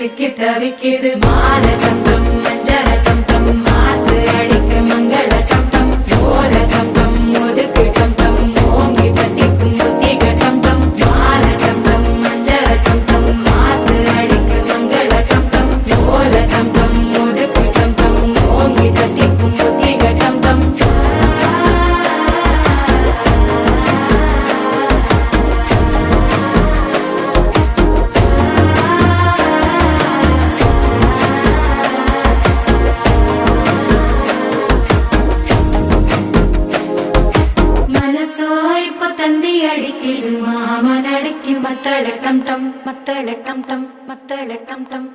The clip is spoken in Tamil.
சிக்கி தவிக்குது மாலை டம் டம் மஞ்சள டம் டம் மாத்து அடிக்க மங்கள டம் டம் ஓல டம் டம் ஒதுக்கு டம் டம் ஓங்கி பட்டிக்கும் புத்திக டம் டம் மாலை டம் டம் மஞ்சள டம் டம் மாத்து அடிக்க மங்கள டம் டம் ஓல டம் டம் ஒதுக்கு டம் டம் ஓங்கி பட்டிக்கும் புத்திக டம் டம் தந்தி அடிக்குது மாமன் அடிக்கும் மத்தள டம் டம் மத்தள டம் டம் மத்தள டம் டம்